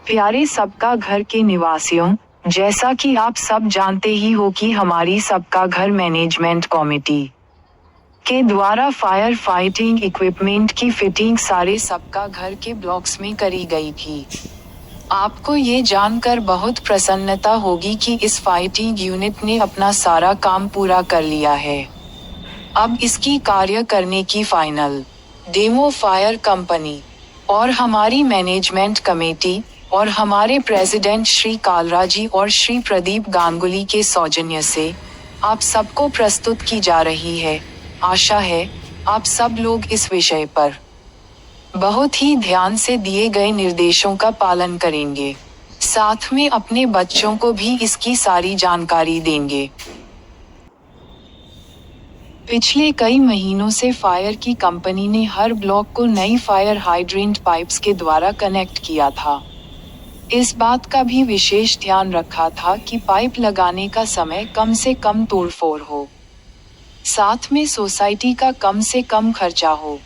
प्यारे सबका घर के निवासियों, जैसा कि आप सब जानते ही हो कि हमारी सबका घर मैनेजमेंट कमेटी के द्वारा फायर फाइटिंग इक्विपमेंट की फिटिंग सारे सबका घर के ब्लॉक्स में करी गई थी। आपको ये जानकर बहुत प्रसन्नता होगी कि इस फाइटिंग यूनिट ने अपना सारा काम पूरा कर लिया है। अब इसकी कार्य करने की फाइनल डेमो फायर कंपनी और हमारी मैनेजमेंट कमेटी और हमारे प्रेसिडेंट श्री कालराजी और श्री प्रदीप गांगुली के सौजन्य से आप सबको प्रस्तुत की जा रही है। आशा है आप सब लोग इस विषय पर बहुत ही ध्यान से दिए गए निर्देशों का पालन करेंगे, साथ में अपने बच्चों को भी इसकी सारी जानकारी देंगे। पिछले कई महीनों से फायर की कंपनी ने हर ब्लॉक को नई फायर हाइड्रेंट पाइप्स के द्वारा कनेक्ट किया था। इस बात का भी विशेष ध्यान रखा था कि पाइप लगाने का समय कम से कम तोड़फोड़ हो, साथ में सोसाइटी का कम से कम खर्चा हो।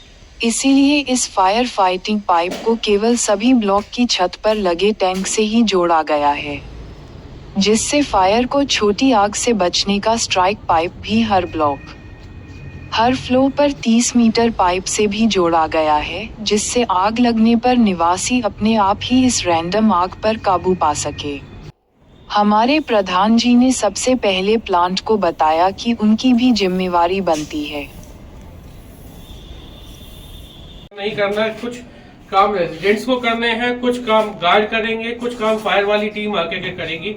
इसीलिए इस फायर फाइटिंग पाइप को केवल सभी ब्लॉक की छत पर लगे टैंक से ही जोड़ा गया है, जिससे फायर को छोटी आग से बचने का स्ट्राइक पाइप भी हर ब्लॉक, हर फ्लोर पर 30 मीटर पाइप से भी जोड़ा गया है, जिससे आग लगने पर निवासी अपने आप ही इस रैंडम आग पर काबू पा सके। हमारे प्रधान जी ने सबसे पहले प्लांट को बताया कि उनकी भी जिम्मेवारी बनती है। नहीं करना है, कुछ काम रेजिडेंट्स को करने हैं, कुछ काम गार्ड करेंगे, कुछ काम फायर वाली टीम आके के करेगी,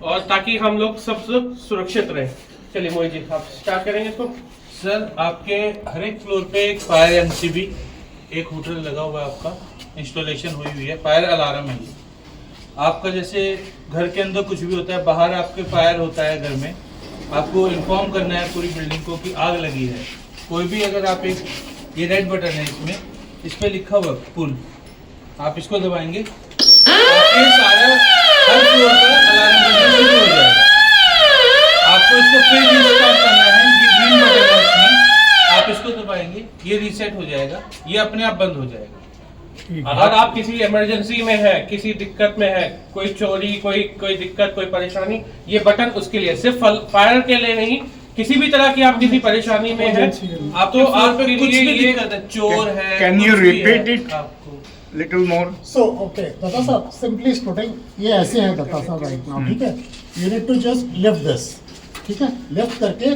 और ताकि हम लोग सब सुरक्षित रहे। चलिए मोहित जी आप स्टार्ट करेंगे इसको। सर आपके हर एक फ्लोर पे एक फायर एमसीबी, एक हुटर लगा हुआ है, आपका इंस्टॉलेशन हुई हुई है, फायर अलार्म है। आपका जैसे घर के अंदर कुछ भी होता है, बाहर आपके फायर होता है घर में, आपको इन्फॉर्म करना है पूरी बिल्डिंग को कि आग लगी है। कोई भी अगर आप एक ये रेड बटन है, इसमें इस पर लिखा हुआ पुल, आप इसको दबाएंगे, आपके सारा हर फ्लोर पर अलार्म बटन शुरू हो जाएगा। आपको इसको फिर रीस्टार्ट करना है, ये ग्रीन बटन है इसमें, आप इसको दबाएंगे, ये रीसेट हो जाएगा, ये अपने आप बंद हो जाएगा। अगर आप किसी इमरजेंसी में है, किसी दिक्कत में है, कोई चोरी, कोई दिक्कत, कोई परेशानी, ये बटन उसके लिए, सिर्फ फायर के लिए नहीं, किसी भी तरह की आप किसी परेशानी में है, आप तो आपके कुछ लिए भी ये दिक्कत है, चोर है, Can you कुछ भी repeat है, it? आपको Little more. So, okay, Dutta साहब, simply speaking, ये ऐसे है दत्ता साहब right now, ठीक है? You need to just lift this, ठीक है? Lift करके,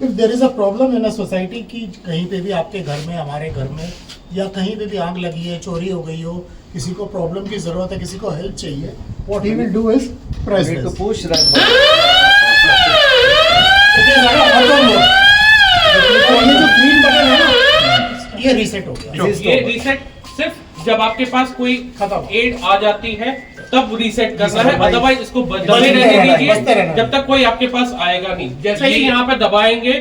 if there is a problem in a society की कहीं पे भी आपके घर में, हमारे घर में, या कहीं पे भी आग लगी है, चोरी हो गई हो, किसी को प्रॉब्लम की जरूरत है, किसी को हेल्प चाहिए, what he will do is press this. to push that button. It is like a auto mode. और ये जो ग्रीन बटन है ना, ये रीसेट हो गया। ये रीसेट सिर्फ जब आपके पास कोई एड आ जाती है तब रीसेट करना है, अदरवाइज इसको दबे रहने दीजिए जब तक कोई आपके पास आएगा नहीं। जैसे ही यहाँ पे दबाएंगे,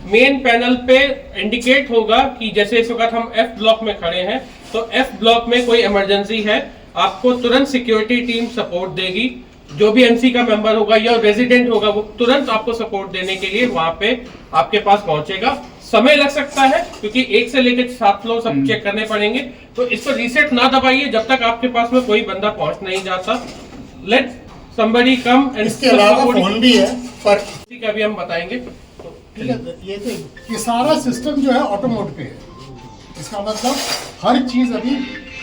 मेन पैनल पे इंडिकेट होगा कि जैसे इस वक्त हम एफ ब्लॉक में खड़े हैं, तो एफ ब्लॉक में कोई इमरजेंसी है, आपको तुरंत सिक्योरिटी टीम सपोर्ट देगी। जो भी एमसी का मेंबर होगा या रेजिडेंट होगा, वो तुरंत आपको सपोर्ट देने के लिए वहां पे आपके पास पहुंचेगा। समय लग सकता है क्योंकि 1 से लेकर 7 फ्लोर सब चेक करने पड़ेंगे, तो इस पर रीसेट ना दबाइए जब तक आपके पास में कोई बंदा पहुंच नहीं जाता। लेट somebody come and इसके अलावा फोन भी है, पर ठीक है अभी हम बताएंगे। ठीक है, ये सारा सिस्टम जो है ऑटो मोड पे है। इसका मतलब हर चीज अभी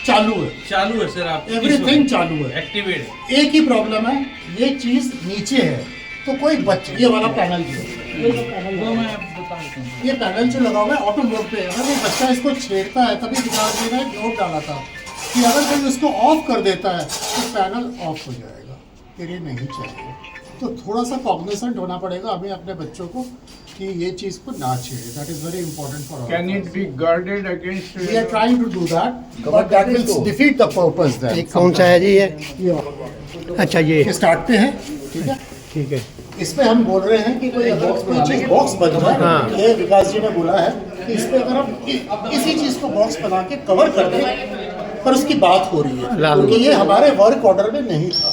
चालू है सर, आप एवरीथिंग चालू है, एक्टिवेट है। एक ही प्रॉब्लम है, ये चीज नीचे है, तो कोई ये वाला पैनल जो है, वो मैं बता देता हूँ। ये पैनल जो लगा हुआ है ऑटो मोड पे है। अगर वो बच्चा इसको छेड़ता है, तभी विकास जी ने नोट डाला था कि अगर कोई इसको ऑफ कर देता है तो पैनल ऑफ हो जाएगा, फिर ये नहीं चाहिए। तो थोड़ा सा कॉग्निसेंट होना पड़ेगा हमें अपने बच्चों को कि ये चीज को ना छेड़े। That is very important for all. Can it be guarded against? We are trying to do that, but that will defeat the purpose then. कौन सा है जी ये? ये अच्छा ये स्टार्ट पे है, ठीक है? ठीक है। इस पे हम बोल रहे हैं कि कोई अगर कोई चीज बॉक्स बन जाए, हाँ। ये विकास जी ने बोला है कि इस पे अगर हम इसी चीज को बॉक्स बना के कवर कर दें, पर उसकी बात हो रही है क्योंकि ये हमारे वर्क ऑर्डर में नहीं था।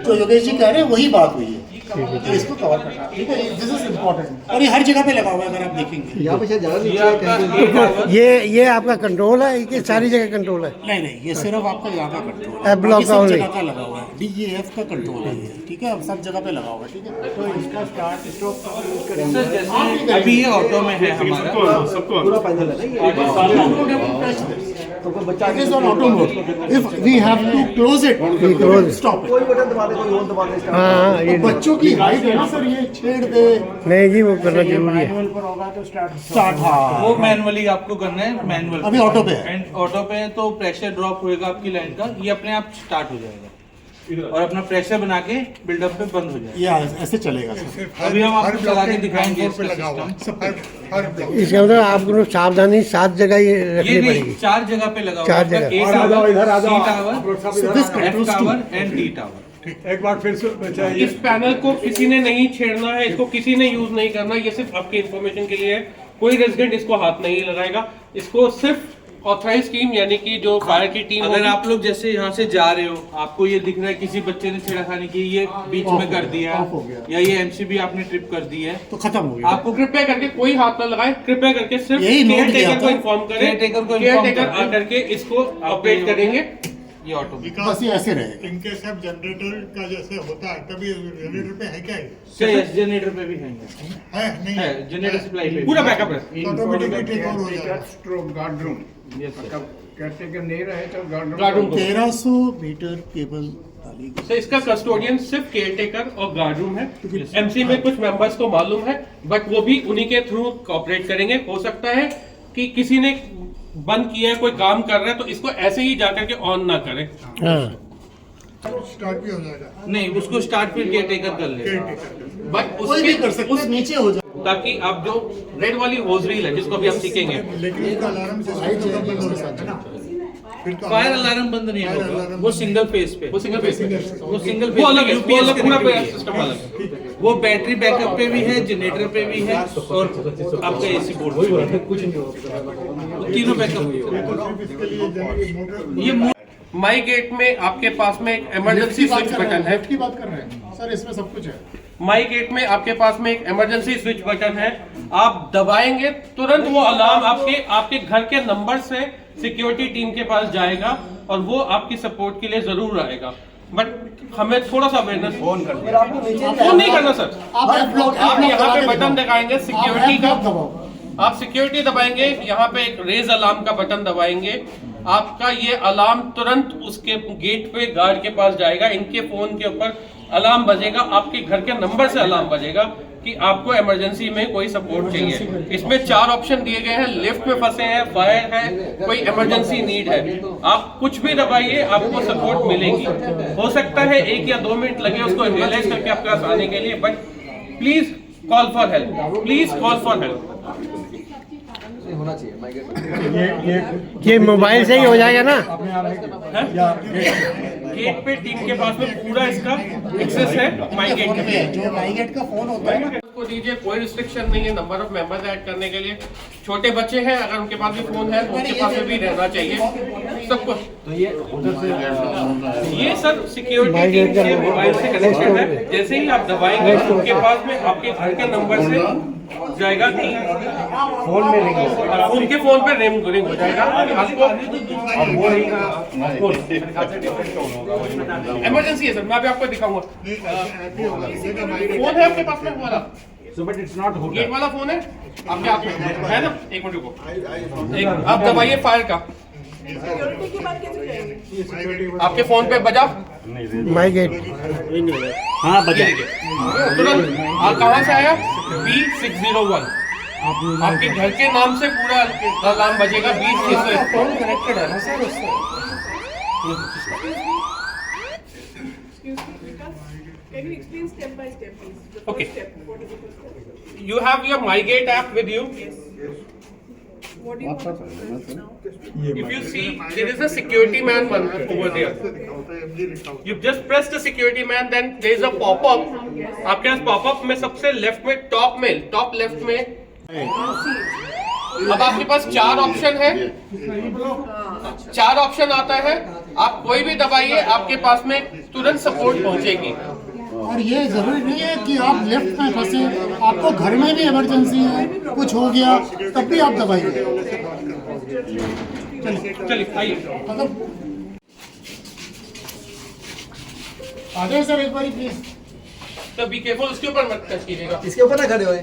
जो योगेश जी कह रहे हैं वही बात हुई है। इसको कवर करना, ठीक है, दिस इज इम्पोर्टेंट। और ये हर जगह पे लगा हुआ है अगर आप देखेंगे। यहाँ पे शायद ज़्यादा ये नीचे आपका है। ये आपका कंट्रोल है कि सारी जगह कंट्रोल है? नहीं नहीं, ये सिर्फ आपका यहाँ का कंट्रोल है, F block बाकी सब only। जगह का लगा हुआ है, DEF का कंट्रोल है ये, ठीक है, अब सब जगह पे लगा हुआ है, ठीक है। तो इसका स्टार्ट स्टॉप सर जैसे अभी ये ऑटो में है हमारा, पूरा पैदल है ना ये। तो कोई बच्चा It is on auto mode. If we have to close it, we close it. stop it. कोई बटन दबा दे, कोई और दबा दे। हाँ ये तो बच्चों की हाइट है ना सर, ये छेड़ दे, नहीं जी, वो करना जरूरी है। मैनुअल पर होगा तो स्टार्ट हाँ, वो मैनुअली आपको करना है, मैनुअल अभी ऑटो पे है। एंड ऑटो पे है तो प्रेशर ड्रॉप होएगा आपकी लाइन का, ये अपने आप स्टार्ट हो जाएगा और अपना प्रेशर बना के बिल्डअप पे बंद हो जाएगा। ये ऐसे चलेगा सर। अभी हम आपको चला के दिखाएंगे इसका सिस्टम। इसका मतलब आपको सावधानी 7 जगह ये ये रखनी नहीं, पड़ेगी। 4 जगह पे लगा हुआ 4 है, जगह। A और आ जाओ, टावर, इधर आ C जाओ। Tower, So this F controls two। Tower and D tower. एक बार फिर से इस पैनल को किसी ने नहीं छेड़ना है, इसको किसी ने यूज नहीं करना, ये सिर्फ आपके इंफॉर्मेशन के लिए है। कोई रेजिडेंट इसको हाथ नहीं लगाएगा, इसको सिर्फ ऑथराइज टीम यानी कि जो फायर की टीम अगर आप लोग जैसे यहाँ से जा रहे हो, आपको ये दिख रहा है किसी बच्चे ने छेड़खानी की, ये बीच में कर दिया ऑफ हो गया। या ये एमसीबी आपने ट्रिप कर दी है, तो खत्म हो गया। आपको कृपया करके कोई हाथ ना लगाए, कृपया करके सिर्फ यही note केयर किया टेकर को था। इन्फॉर्म करें, केयरटेकर को केयर inform टेकर करके आकर के इसको ऑपरेट करेंगे। ये ऑटो बस ये ऐसे रहेगा। इनके सब जनरेटर का जैसे होता है, तभी जनरेटर पे है क्या ये? से जनरेटर पे भी है, नहीं है जनरेटर सप्लाई पे पूरा बैकअप है। ऑटोमेटिकली टेक ऑन हो जाएगा। Stroke guard room, Yes, sir. Category नहीं रहे तो गार्ड गार्ड रूम रूम को 1300 मीटर केबल डाली गई। तो इसका कस्टोडियन सिर्फ केयर टेकर और गार्ड रूम है। एमसी में कुछ मेंबर्स को मालूम है, बट वो भी उन्हीं के थ्रू कोऑपरेट करेंगे। हो सकता है कि किसी ने बंद किया है, कोई काम कर रहा है, तो इसको ऐसे ही जाकर के ऑन ना करें। हाँ स्टार्ट भी हो जाएगा। नहीं, उसको स्टार्ट फिर केयरटेकर कर ले, बट कोई भी कर सकते हैं, नीचे हो जाए। ताकि आप जो रेड वाली होज रील है जिसको अभी हम सीखेंगे, लेकिन इसका अलार्म सिस्टम तो बंद हो सकता है ना। फिर तो फायर अलार्म बंद नहीं फायर होगा, अलार्म वो सिंगल फेज पे, वो सिंगल फेस वो सिंगल वो अलग है, फेज वो अलग पूरा यूपीएस सिस्टम अलग है। वो बैटरी बैकअप पे भी है, जनरेटर पे भी है और आपका एसी बोर्ड पे भी है, कुछ नहीं होगा। वो तीनों बैकअप सिर्फ इसके लिए मोटर ये माई गेट में आपके पास में एक इमरजेंसी स्विच बटन है। लेफ्ट की बात कर रहे हैं सर, इसमें सब कुछ है। माई गेट में आपके पास में एक इमरजेंसी स्विच बटन है, आप दबाएंगे तुरंत वो अलार्म आपके घर के नंबर से सिक्योरिटी टीम के पास जाएगा और वो आपकी सपोर्ट के लिए जरूर आएगा। बट हमें थोड़ा सा अवेयरनेस फोन करना, फोन नहीं करना सर। आप यहाँ पे बटन दिखाएंगे सिक्योरिटी का, आप सिक्योरिटी दबाएंगे, यहाँ पे एक रेज अलार्म का बटन दबाएंगे, आपका ये अलार्म तुरंत उसके गेट पे गार्ड के पास जाएगा, इनके फोन के ऊपर अलार्म बजेगा, आपके घर के नंबर से अलार्म बजेगा कि आपको इमरजेंसी में कोई सपोर्ट चाहिए। इसमें 4 ऑप्शन दिए गए हैं, लिफ्ट में फंसे हैं, फायर है, कोई इमरजेंसी नीड है, आप कुछ भी दबाइए आपको सपोर्ट मिलेगी। हो सकता है 1 या 2 मिनट लगे उसको रियलाइज करके आपके पास आने के लिए, but please call for help, please call for help. होना चाहिए माइग्रेट। ये मोबाइल से ही हो जाएगा ना? गेट पे टीम के पास में पूरा इसका एक्सेस है माई गेट पे। जो माईगेट का फोन होता है ना, उसको दीजिए, कोई रिस्ट्रिक्शन नहीं है नंबर ऑफ मेंबर्स ऐड करने के लिए। छोटे बच्चे हैं, अगर उनके पास भी फोन है तो उनके पास में भी रहना चाहिए सब कुछ। तो ये उधर से ये सर सिक्योरिटी टीम के मोबाइल से कनेक्शन है, जैसे ही आप दबाएंगे उनके पास में आपके घर के नंबर से जाएगा कि फोन में रिंग होगा। उनके फोन पे रिंग हो जाएगा। आपको इमरजेंसी है सर, मैं अभी आपको दिखाऊंगा। फोन है आपके पास में वाला, सो बट इट्स नॉट होगा। गेट वाला फोन है आपके हाथ में है ना? एक मिनट रुको, आप दबाइए फायर का, आपके फोन पे बजा माई गेट। हाँ बजा। तुरंत कहाँ से आया? B601, आपके घर के नाम से पूरा अलार्म बजेगा। फोन कनेक्टेड है ना सर उससे। Can you explain step by step, please? The first Okay. step. What is the first step? You have your MyGate app with you. What do you want to do now? If you see, there is a security man over there. You just press the security man, then there is a pop-up. आपके पास pop-up में सबसे left में top left में अब आपके पास 4 option है, 4 option आता है, आप कोई भी दबाइए आपके पास में तुरंत सपोर्ट पहुंचेगी। और ये जरूरी नहीं है कि आप लेफ्ट में फंसे, आपको घर में भी इमरजेंसी है, कुछ हो गया तब भी आप दबाइए। चलिए आइए। मतलब आ जाए सर एक बार प्लीज। तो बी केयरफुल, उसके ऊपर मत टच कीजिएगा। इसके ऊपर ना खड़े हुए।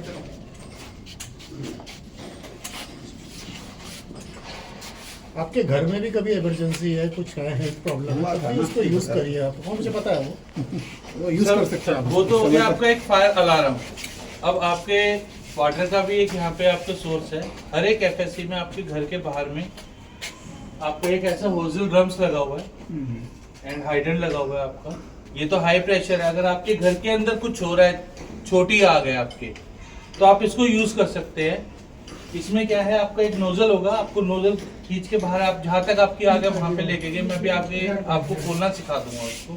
आपके घर में भी कभी इमरजेंसी है, कुछ है हेल्थ प्रॉब्लम है, तो भाई उसको यूज करिए आप। वो मुझे पता है वो यूज कर सकते हैं आप। वो तो हो गया आपका एक फायर अलार्म। अब आपके वाटर का भी एक यहाँ पे आपका सोर्स है। हर एक एफएससी में आपके घर के बाहर में आपको एक ऐसा होजल ड्रम्स लगा हुआ है एंड हाइड्रेंट लगा हुआ है आपका। ये तो हाई प्रेशर है। अगर आपके घर के अंदर कुछ हो रहा है, छोटी आग है आपके, तो आप इसको यूज कर सकते हैं। इसमें क्या है, आपका एक नोजल होगा, आपको नोजल खींच के बाहर आप जहाँ तक आपकी आग है वहाँ पे लेके गए। मैं भी आपको खोलना सिखा दूंगा उसको।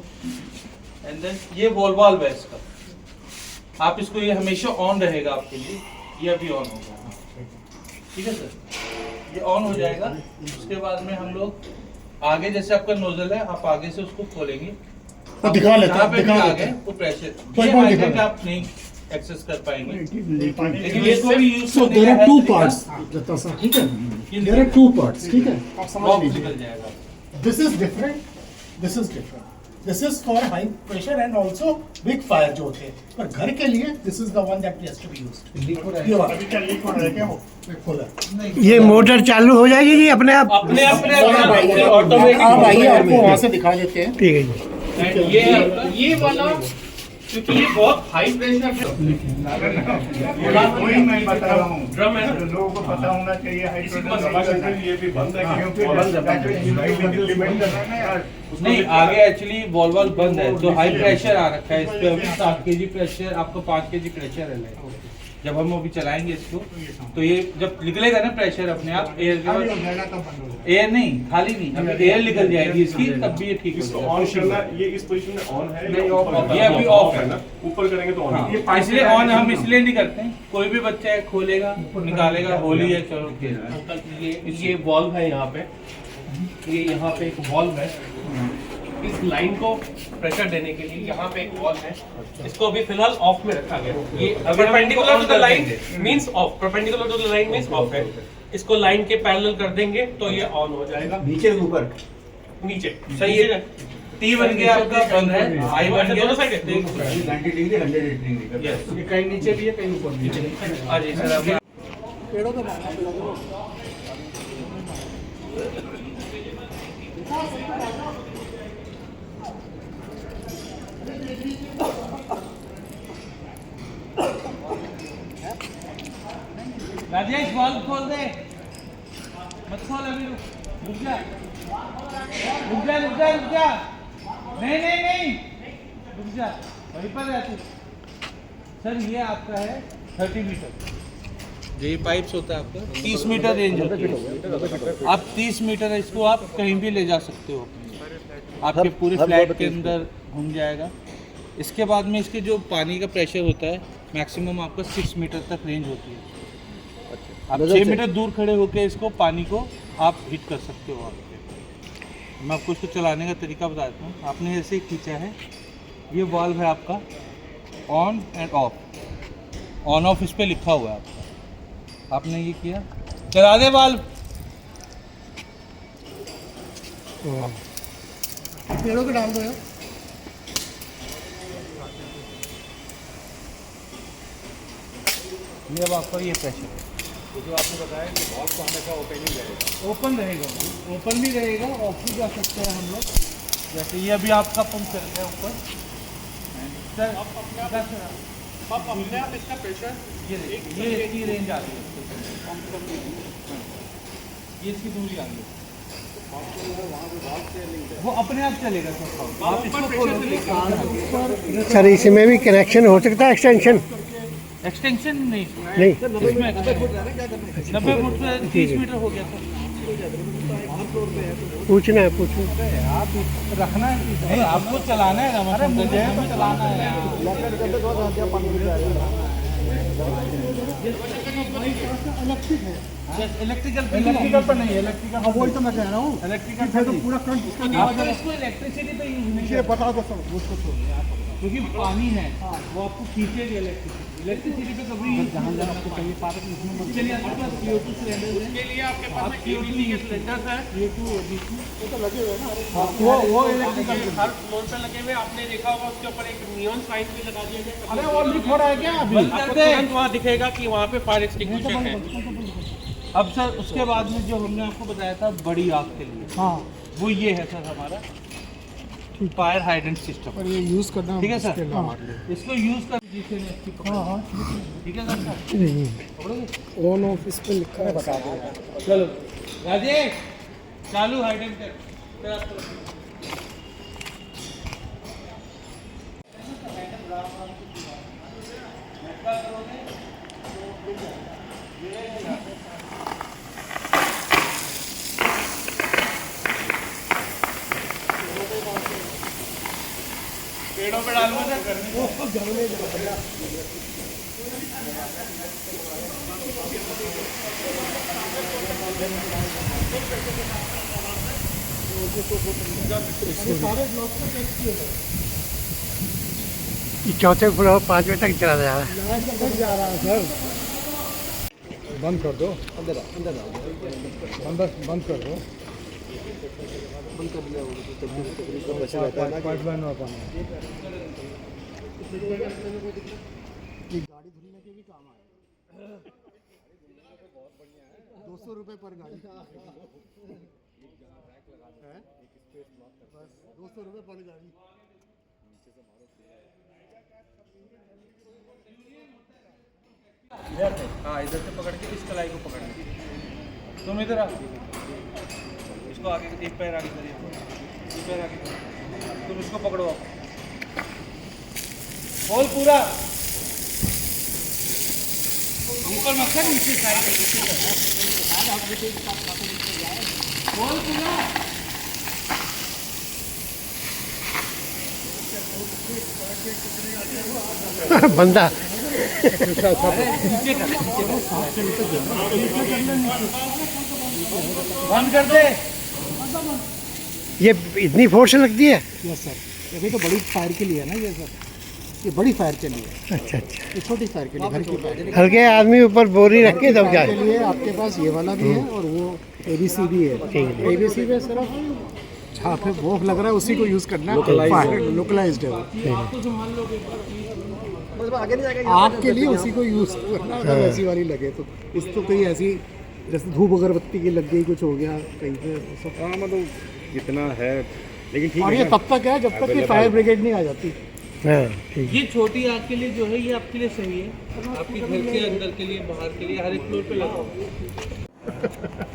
एंड देन ये वॉल वाल्व है इसका, आप इसको, ये हमेशा ऑन रहेगा आपके लिए। ये अभी ऑन होगा, ठीक है सर, ये ऑन हो जाएगा। उसके बाद में हम लोग आगे, जैसे आपका नोजल है, आप आगे से उसको खोलेंगे, दिखा लेते जहाँ हैं, पे भी दिखा आगे लेते हैं। वो प्रेशर, कोई ये कौन हाइड्रेंट दिखा आप नहीं एक्सेस कर पाएंगे, लेकिन लेकिन इसको भी use So there are two parts, जता सा, ठीक है? There are two parts, ठीक है? आप समझ लीजिए। निकल जाएगा। This is different, this is different. This is for high pressure and also big fire जो होते हैं। पर घर के लिए this is the one that has to be used. ये वाला। अभी क्या लीक हो रहा है क्या वो? खोला। ये मोटर चालू हो जाएगी जी अपने आप? अपने ऑटोमेटिक। आप आइए, आपको वहाँ से दिखा देते हैं। ठीक है जी। ये वाला, क्योंकि ये बहुत हाई प्रेशर है, वही मैं बता रहा हूँ। ड्रम है ना, तो लोगों को पता होना चाहिए ये भी बंद है, नहीं, आगे एक्चुअली वॉल वाल बंद है, तो हाई प्रेशर आ रखा है इस पे। अभी 7 kg प्रेशर, आपको 5 kg प्रेशर है। जब हम अभी चलाएंगे इसको, तो ये जब निकलेगा ना प्रेशर अपने आप, एयर के बाद, एयर नहीं, खाली नहीं, अभी एयर निकल जाएगी इसकी, तब भी ये ठीक हो ऑन करना। ये इस पोजीशन में ऑन है, नहीं, ऑफ, ये अभी ऑफ है ना। ऊपर करेंगे तो ऑन है। हाँ, इसलिए ऑन हम इसलिए नहीं करते हैं, कोई भी बच्चा है खोलेगा निकालेगा, होली है चलो खेल। ये वॉल्व है यहाँ पे, ये यहाँ पे एक वॉल्व है, इस लाइन को प्रेशर देने के लिए यहाँ पे एक वॉल्व है। इसको अभी फिलहाल ऑफ में रखा गया। ये perpendicular to the line means of, perpendicular to the line means of है। इसको लाइन के पैरेलल कर देंगे तो ये ऑन हो जाएगा। नीचे ऊपर नीचे सही है। टी बन गया आपका, बंद है, आई बन गया, दोनों साइड है। 90 डिग्री 180 डिग्री। ये कहीं नीचे भी है, कहीं ऊपर भी है। हाँ जी सर, अभी राजेश बॉल खोल दे, मत खोल अभी, रुक जा, रुक जा, रुक जा, रुक जा, नहीं नहीं नहीं, रुक जा, वहीं पर रहते। सर ये आपका है 30 मीटर, ये पाइप्स होता है आपका 30 मीटर रेंज होती है। आप 30 मीटर है, इसको आप कहीं भी ले जा सकते हो, आपके पूरे फ्लैट के अंदर घूम जाएगा। इसके बाद में इसके जो पानी का प्रेशर होता है मैक्सिमम आपका 6 मीटर तक रेंज होती है। आप 6 मीटर दूर खड़े होकर इसको पानी को आप हिट कर सकते हो। मैं आपको इसको चलाने का तरीका बताता हूँ। आपने ऐसे ही खींचा है, ये वाल्व है आपका on end of, on off इस पे लिखा हुआ है आपका। आपने ये किया, चला दे वाल्व, पेड़ों को डाल दो यार। ये अब आपका ये प्रेशर है। तो जो आपने बताया कि वॉल्व तो हमेशा ओपन ही रहेगा। ओपन रहेगा, ओपन भी रहेगा, ऑफ भी जा सकते हैं हम लोग। जैसे ये अभी आपका पंप चल रहा है ऊपर, आप अपने आप इसका प्रेशर, ये इसकी रेंज आ रही है, ये इसकी दूरी आ रही है, वो अपने आप चलेगा सब। आप इसको खोलो। सर इसमें भी कनेक्शन हो सकता है, एक्सटेंशन? एक्सटेंशन नहीं, नहीं, 90 फुट से 30 मीटर हो गया सर। पूछना है, पूछना आप रखना है, नहीं आपको चलाना है ना, मतलब चलाना है। इलेक्ट्रिकल पर नहीं, इलेक्ट्रिकल वही तो मैं कह रहा हूँ। इलेक्ट्रिकल पूरा करंट इसको इलेक्ट्रिसिटी पे यूज नहीं बता दो सब, उसको छोड़िए आप। क्योंकि पानी है वो आपको खींचेगी इलेक्ट्रिसिटी पे कभी जहाँ जहाँ आपको चाहिए पार्क में चलिए आपके पास CO2 सिलेंडर है, के लिए आपके पास में ABC के सिलेंडर्स हैं, CO2 OBC वो तो लगे हुए ना, वो इलेक्ट्रिकल हर फ्लोर पे लगे हुए। आपने देखा होगा उसके ऊपर एक नियॉन साइन भी लगा दिया गया। अरे वो लीक हो रहा है क्या अभी? आपको तुरंत वहाँ दिखेगा कि वहाँ पे फायर एक्सटिंग्विशर है। अब सर उसके बाद में जो हमने आपको बताया था बड़ी आग के लिए, हाँ, वो ये है सर हमारा फायर हाइडेंट सिस्टम। और ये यूज़ करना ठीक है सर, मुश्किल हाँ, इसको यूज कर हाँ, ठीक है सर। ऑन ऑफ इस पे लिखा है, बता दो। चलो राजेश चालू हाइडेंट कर। पेड़ों पे डालूंगा सर चौथे फ्लोर 5 बजे तक चला जा रहा है। बंद कर दो, अंदर बंद कर दो। पाइपलाइन में पानी ये गाड़ी धुलने के भी काम आए। 200 रुपये पर गाड़ी है, बस 200 रुपये पर गाड़ी। हाँ इधर से पकड़ के इस कलाई को पकड़ के तुम इधर आ, इसको आगे एक पैर आगे करिए, एक पैर आगे करिए, तुम इसको पकड़ो, बोल पूरा ऊपर मत कर, नीचे साइड बोल पूरा। बंदा बंद कर दे। ये इतनी फोर्स लगती है? यस सर, अभी तो बड़ी फायर के लिए है ना ये सर, ये बड़ी फायर के लिए। अच्छा अच्छा, ये छोटी फायर के लिए, घर की फायर हल्के आदमी ऊपर बोरी रख के तब के जाए। लिए आपके पास ये वाला भी है और वो ABC भी है। ABC में सिर्फ जहाँ पे भोग लग रहा है उसी को यूज़ करना है, लोकलाइज्ड है वो। आग के लिए उसी को यूज़ करना, अगर ऐसी वाली लगे तो। इस तो कहीं ऐसी जैसे धूप अगरबत्ती की लग गई, कुछ हो गया कहीं पे सब। हाँ मतलब जितना है, लेकिन ठीक और है ये ना। तब तक है जब तक कि फायर ब्रिगेड नहीं आ जाती। हाँ ठीक। ये छोटी आग के लिए जो है ये आपके लिए सही है, आपके घर के अंदर के लिए, बाहर के लिए, हर एक फ्लोर पे लगाओ।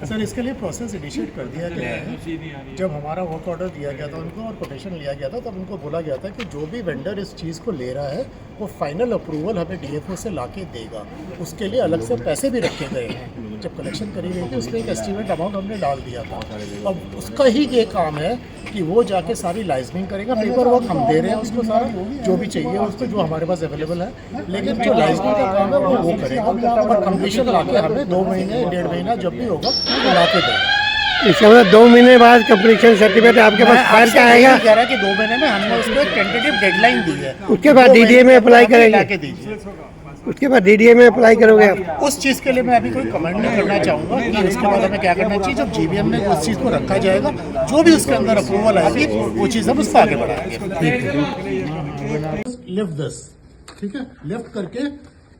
सर इसके लिए प्रोसेस इनिशिएट कर दिया गया है। जब हमारा वर्क ऑर्डर दिया गया था उनको और कोटेशन लिया गया था, तब उनको बोला गया था कि जो भी वेंडर इस चीज़ को ले रहा है वो फाइनल अप्रूवल हमें DFO से ला के देगा। उसके लिए अलग से पैसे भी रखे गए हैं। जब कलेक्शन करी गई थी उसमें एक एस्टिमेट अमाउंट हमने डाल दिया था। अब उसका ही ये काम है कि वो जाके सारी लाइजनिंग करेगा। पेपर वर्क हम दे रहे हैं उसको सारा, जो भी चाहिए उसको, जो हमारे पास अवेलेबल है, लेकिन जो लाइजनिंग का काम है वो करेगा। और कंप्लीशन ला के हमें 2 महीने 1.5 महीना जब भी होगा तो ला के देगा। इसका मतलब 2 महीने बाद कंप्लीशन सर्टिफिकेट आपके पास फायर का आएगा। कह रहा है कि 2 महीने में हमने उसको एक टेंटेटिव डेडलाइन दी है। उसके बाद DDA में अप्लाई करेंगे। ला के दीजिए। उसके बाद DDA में अप्लाई करोगे आप? उस चीज़ के लिए मैं अभी कोई कमेंट नहीं करना चाहूँगा कि उसके बाद हमें क्या करना चाहिए। जब GBM में उस चीज़ को रखा जाएगा, जो भी उसके अंदर अप्रूवल आएगी वो चीज़ हम उसको आगे बढ़ाएंगे। लिफ्ट दिस, ठीक है, लिफ्ट करके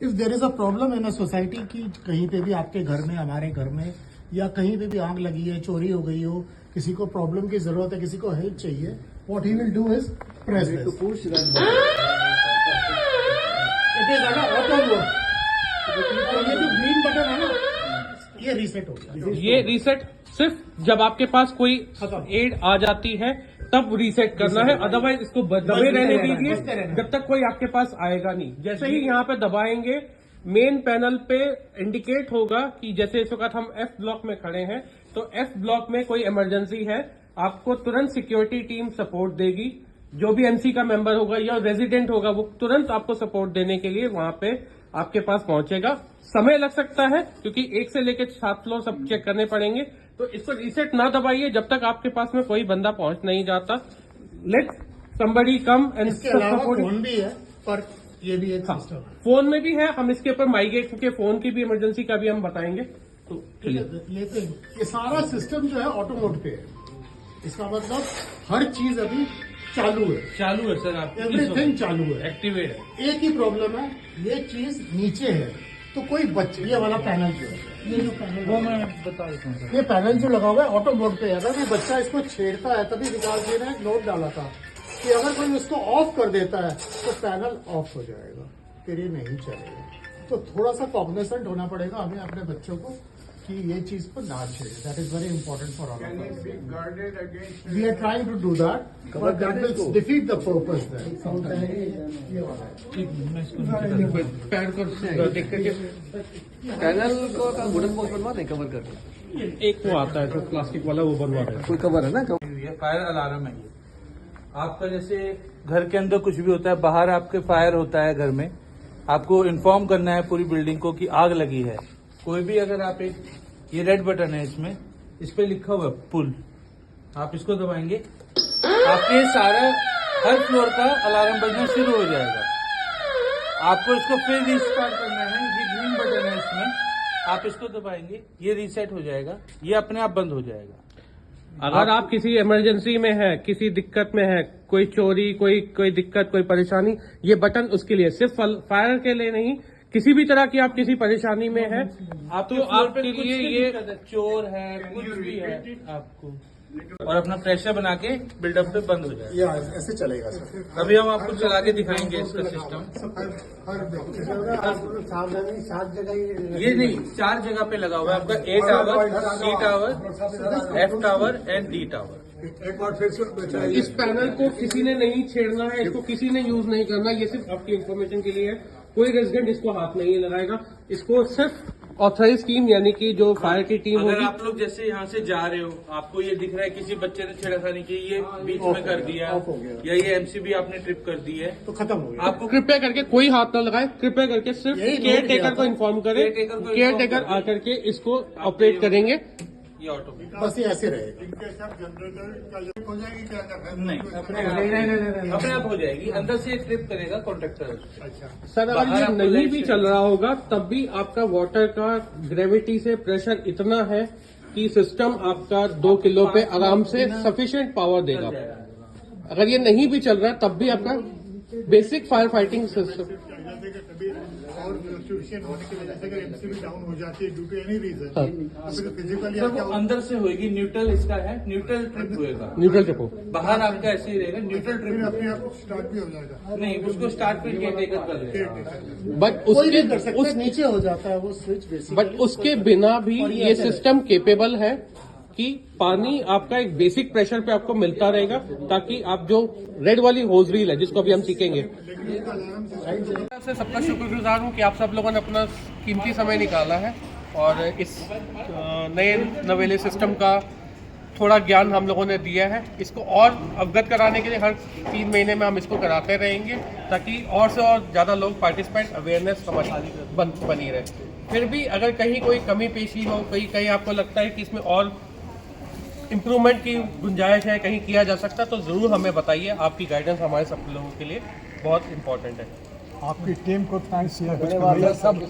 if there is a problem in a society की, कहीं पे भी आपके घर में, हमारे घर में, या कहीं पे भी आग लगी है, चोरी हो गई हो, किसी को प्रॉब्लम की जरूरत है, किसी को हेल्प चाहिए, what he will do is press this. It is auto mode. और ये जो ग्रीन बटन है ना, ये रीसेट हो गया। ये रीसेट सिर्फ जब आपके पास कोई एड आ जाती है तब रीसेट करना है, अदरवाइज इसको दबे रहने दीजिए जब तक कोई आपके पास आएगा नहीं। जैसे ही यहाँ पे दबाएंगे मेन पैनल पे इंडिकेट होगा कि जैसे इस वक्त हम F ब्लॉक में खड़े हैं, तो F ब्लॉक में कोई इमरजेंसी है, आपको तुरंत सिक्योरिटी टीम सपोर्ट देगी। जो भी MC का मेंबर होगा या रेजिडेंट होगा वो तुरंत आपको सपोर्ट देने के लिए वहां पे आपके पास पहुंचेगा। समय लग सकता है क्योंकि 1 से लेकर 7 फ्लोर सब चेक करने पड़ेंगे, तो इसको रीसेट ना दबाइए जब तक आपके पास में कोई बंदा पहुंच नहीं जाता। लेट्स somebody come and इसके अलावा support it. फोन भी है, पर ये भी एक सिस्टम है। फोन में भी है, हम इसके ऊपर माइग्रेट के फोन की भी इमरजेंसी का भी हम बताएंगे। तो ठीक है, ये सारा सिस्टम जो है ऑटो मोड पे है। इसका मतलब हर चीज अभी चालू है सर आप एवरीथिंग चालू है, एक्टिवेट है। एक ही प्रॉब्लम है, ये चीज नीचे है तो कोई बच्चे, ये वाला पैनल जो है, ये जो पैनल वो मैं बता देता हूँ सर। ये पैनल जो लगा हुआ है ऑटो मोड पे है। अगर कोई बच्चा इसको छेड़ता है, तभी विकास जी ने एक नोट डाला था कि अगर कोई उसको ऑफ कर देता है तो पैनल ऑफ हो जाएगा, फिर ये नहीं चलेगा। तो थोड़ा सा कॉग्निसेंट होना पड़ेगा हमें अपने बच्चों को कि ये चीज को ना छेड़े। That is very important for all Can of it us. be guarded against? We are trying to do that, but that will defeat the purpose that. ये वाला है। पैर को देख करके पैनल को वुडन बॉक्स बनवा दें कवर करके, एक वो आता है जो प्लास्टिक वाला, वो बनवा रहे हैं। कोई कवर है ना ये फायर अलार्म है। ये आपका जैसे घर के अंदर कुछ भी होता है, बाहर आपके फायर होता है घर में, आपको इन्फॉर्म करना है पूरी बिल्डिंग को कि आग लगी है। कोई भी अगर आप एक, ये रेड बटन है, इसमें इस पे लिखा हुआ है पुल, आप इसको दबाएंगे, आपके सारा हर फ्लोर का अलार्म बजना शुरू हो जाएगा। आपको इसको फिर रीस्टार्ट करना है, ये ग्रीन बटन है इसमें, आप इसको दबाएंगे, ये रीसेट हो जाएगा, ये अपने आप बंद हो जाएगा। अगर आप किसी इमरजेंसी में है, किसी दिक्कत में है, कोई चोरी, कोई दिक्कत, कोई परेशानी, ये बटन उसके लिए, सिर्फ फायर के लिए नहीं, किसी भी तरह की आप किसी परेशानी में है तो आपके लिए ये चोर है, कुछ भी है आपको, और अपना प्रेशर बना के बिल्डअप पे बंद हो जाएगा। ये ऐसे चलेगा सर। अभी हम आपको चला के दिखाएंगे इसका सिस्टम। सात जगह ये नहीं, 4 जगह पे लगा हुआ है आपका, A tower, C tower, F tower and D tower. एक बार फिर से इस पैनल को किसी ने नहीं छेड़ना है, इसको किसी ने यूज नहीं करना, ये सिर्फ आपकी इन्फॉर्मेशन के लिए है। कोई रेजिडेंट इसको हाथ नहीं लगाएगा, इसको सिर्फ ऑथराइज टीम यानी कि जो फायर की टीम अगर होगी। आप लोग जैसे यहाँ से जा रहे हो, आपको ये दिख रहा है किसी बच्चे ने छेड़खानी की, ये बीच में कर दिया, या ये MCB आपने ट्रिप कर दी है, तो खत्म हो गया। आपको कृपया करके कोई हाथ ना लगाए, कृपया करके सिर्फ यही नोट केयर किया टेकर को था। इन्फॉर्म करें, केयर टेकर को केयर इन्फॉर्म टेकर करें। आकर के इसको ऑपरेट करेंगे। ये ऑटोमेटिक बस ये ऐसे रहेगा। इनके साथ जनरेटर का हो जाएगी क्या करना है? नहीं, अपने आप हो जाएगी, अंदर से ट्रिप करेगा कॉन्ट्रेक्टर। सर अगर बाहर ये आपको नहीं लाइट भी से- चल रहा होगा तब भी आपका वाटर का ग्रेविटी से प्रेशर इतना है कि सिस्टम आपका 2 किलो पे आराम से सफिशिएंट पावर देगा। अगर ये नहीं भी चल रहा तब भी आपका बेसिक फायर फाइटिंग सिस्टम। जैसे कि कभी और फ्लक्चुएशन होने की वजह से अगर MCB डाउन हो जाती है ड्यू टू एनी रीजन, फिर फिजिकली सर वो अंदर से होएगी, न्यूट्रल इसका है, न्यूट्रल ट्रिप होएगा। न्यूट्रल चको बाहर आपका ऐसे ही रहेगा, न्यूट्रल फिर अपने ट्रिप। आप स्टार्ट भी हो जाएगा। नहीं, उसको स्टार्ट फिर केयर टेकर कर लेगा। बट कोई भी कर उसके सकता है, नीचे हो जाता है वो स्विच बेसिकली। बट उसके बिना भी ये सिस्टम केपेबल है कि पानी आपका एक बेसिक प्रेशर पे आपको मिलता रहेगा, ताकि आप जो रेड वाली होज रील है जिसको अभी हम सीखेंगे। से सबका शुक्रगुजार हूँ कि आप सब लोगों ने अपना कीमती समय निकाला है और इस नए नवेले सिस्टम का थोड़ा ज्ञान हम लोगों ने दिया है। इसको और अवगत कराने के लिए हर 3 महीने में हम इसको कराते रहेंगे, ताकि और से और ज़्यादा लोग पार्टिसिपेंट अवेयरनेस हमारी बनी रहे। फिर भी अगर कहीं कोई कमी पेशी हो, कहीं आपको लगता है कि इसमें और इम्प्रूवमेंट की गुंजाइश है, कहीं किया जा सकता है, तो ज़रूर हमें बताइए। आपकी गाइडेंस हमारे सब लोगों के लिए बहुत इम्पोर्टेंट है। आपकी टीम को थैंक्स, सब